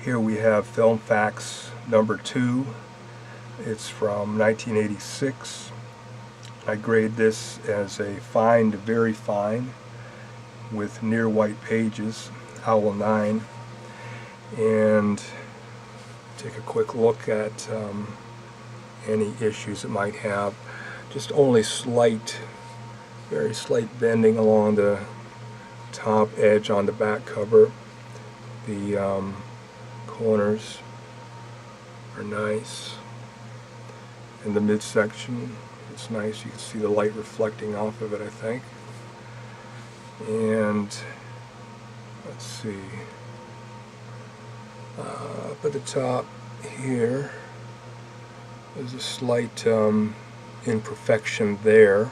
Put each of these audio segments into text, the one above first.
Here we have Filmfax #2. It's from 1986. I grade this as a fine to very fine with near white pages, Owl 9, and take a quick look at any issues it might have. Just only slight, very slight bending along the top edge on the back cover. The corners are nice, and the midsection, it's nice. You can see the light reflecting off of it, I think. And let's see, up at the top here, there's a slight imperfection there.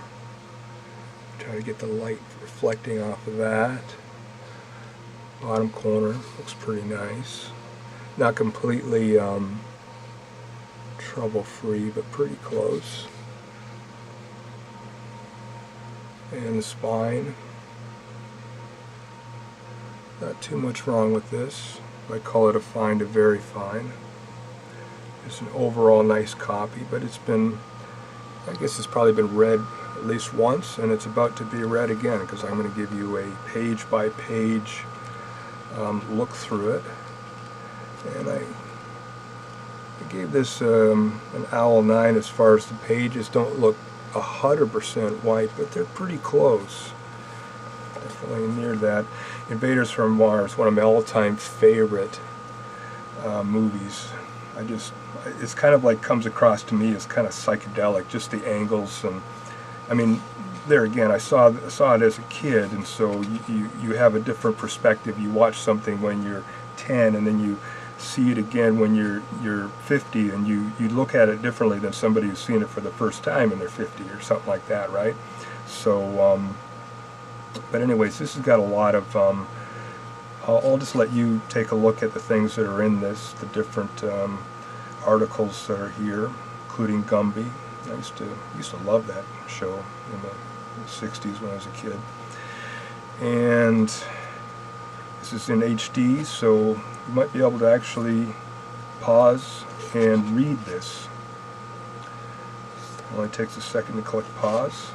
Try to get the light reflecting off of that. Bottom corner looks pretty nice. Not completely trouble-free, but pretty close. And the spine. Not too much wrong with this. I call it a fine to very fine. It's an overall nice copy, but it's been, I guess it's probably been read at least once, and it's about to be read again, because I'm going to give you a page-by-page look through it. And I gave this an Owl 9 as far as the pages don't look 100% white, but they're pretty close. Definitely near that. Invaders from Mars, one of my all-time favorite movies. It's kind of like comes across to me as kind of psychedelic, just the angles, and I mean, there again, I saw it as a kid, and so you have a different perspective. You watch something when you're 10, and then you see it again when you're 50, and you look at it differently than somebody who's seen it for the first time and they're 50 or something like that, right? So, but anyways, this has got a lot of, I'll just let you take a look at the things that are in this, the different articles that are here, including Gumby. I used to love that show in the 60s when I was a kid. And this is in HD, so you might be able to actually pause and read this. It only takes a second to click pause,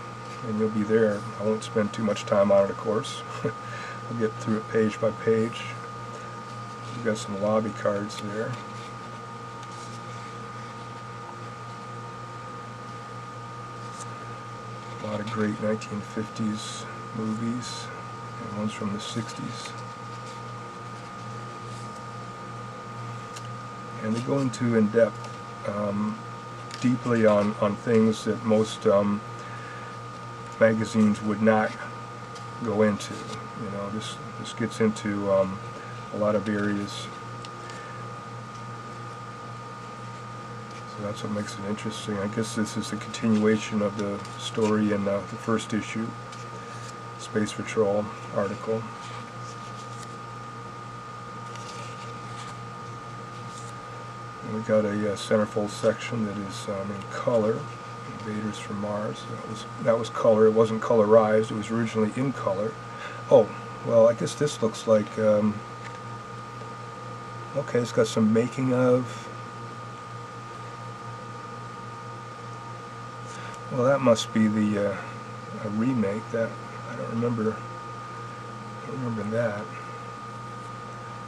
and you'll be there. I won't spend too much time on it, of course. I'll get through it page by page. We've got some lobby cards there. A lot of great 1950s movies, and ones from the 60s. And they go into in-depth, deeply on things that most magazines would not go into. You know, this gets into a lot of areas. So that's what makes it interesting. I guess this is a continuation of the story in the first issue, Space Patrol article. And we got a Centerfold section that is in color, Invaders from Mars. That was color. It wasn't colorized. It was originally in color. Oh, well, I guess this looks like, okay, it's got some making of. Well, that must be the a remake. That I don't remember that.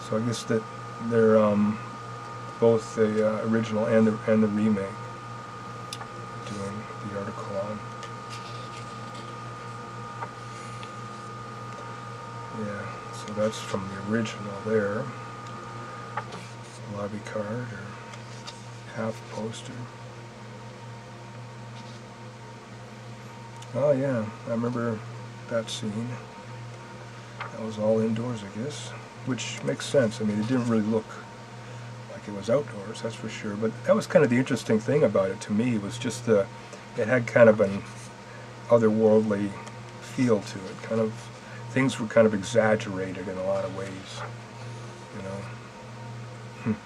So I guess that they're both the original and the remake doing the article on. Yeah, so that's from the original there. Lobby card or half poster. Oh yeah, I remember that scene. That was all indoors, I guess, which makes sense. I mean, it didn't really look like it was outdoors, that's for sure. But that was kind of the interesting thing about it to me, was just it had kind of an otherworldly feel to it. Kind of, things were kind of exaggerated in a lot of ways, you know.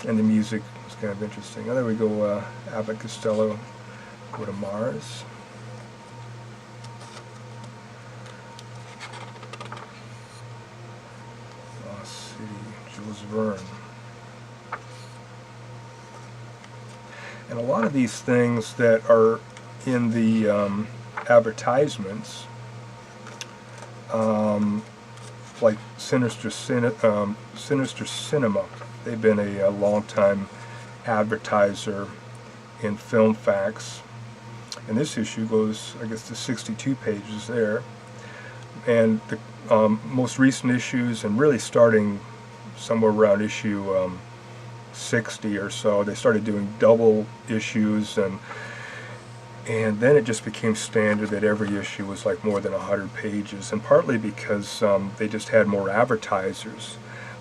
And the music was kind of interesting. Oh, there we go, Abbott Costello Go to Mars. Lost City, Jules Verne. And a lot of these things that are in the advertisements, like Sinister Cinema, they've been a long-time advertiser in Filmfax, and this issue goes, I guess, to 62 pages there. And the most recent issues, and really starting somewhere around issue 60 or so, they started doing double issues, and then it just became standard that every issue was like more than 100 pages, and partly because they just had more advertisers.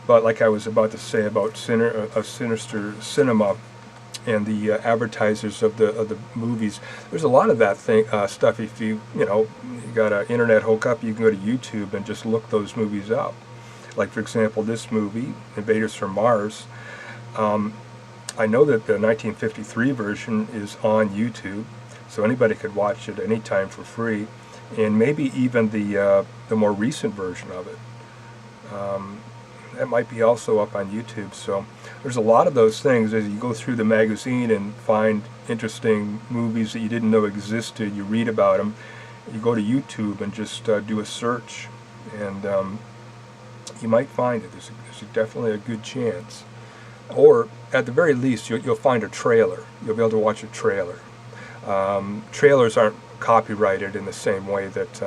But like I was about to say about Sinister Cinema and the advertisers of the movies, there's a lot of that stuff. If you got an internet hookup, you can go to YouTube and just look those movies up. Like, for example, this movie, Invaders from Mars. I know that the 1953 version is on YouTube, so anybody could watch it anytime for free, and maybe even the more recent version of it. That might be also up on YouTube. So there's a lot of those things as you go through the magazine and find interesting movies that you didn't know existed. You read about them, you go to YouTube and just do a search, and you might find it. There's definitely a good chance. Or at the very least, you'll find a trailer. You'll be able to watch a trailer. Trailers aren't copyrighted in the same way that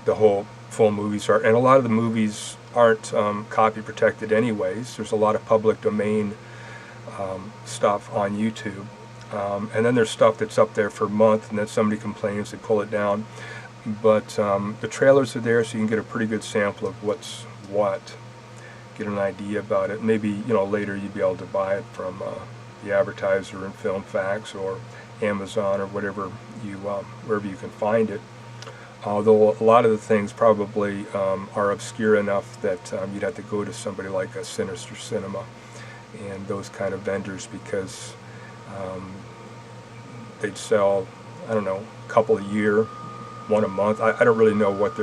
the whole full movies are, and a lot of the movies aren't copy protected anyways. There's a lot of public domain stuff on YouTube, and then there's stuff that's up there for a month, and then somebody complains, they pull it down. But the trailers are there, so you can get a pretty good sample of what's what, get an idea about it. Maybe later you'd be able to buy it from the advertiser in Filmfax or Amazon or wherever you can find it. Although a lot of the things probably are obscure enough that you'd have to go to somebody like a Sinister Cinema and those kind of vendors, because they'd sell, I don't know, a couple a year, one a month. I don't really know what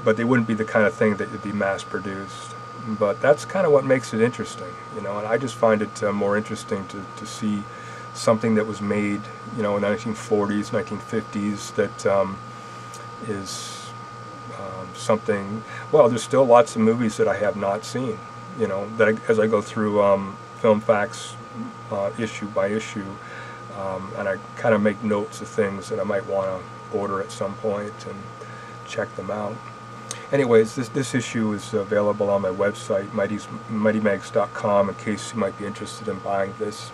but they wouldn't be the kind of thing that would be mass produced. But that's kind of what makes it interesting, and I just find it more interesting to see something that was made, in the 1940s, 1950s, that is something. Well, there's still lots of movies that I have not seen, that as I go through Filmfax issue by issue, and I kind of make notes of things that I might want to order at some point and check them out. Anyways, this issue is available on my website, mightymags.com, in case you might be interested in buying this.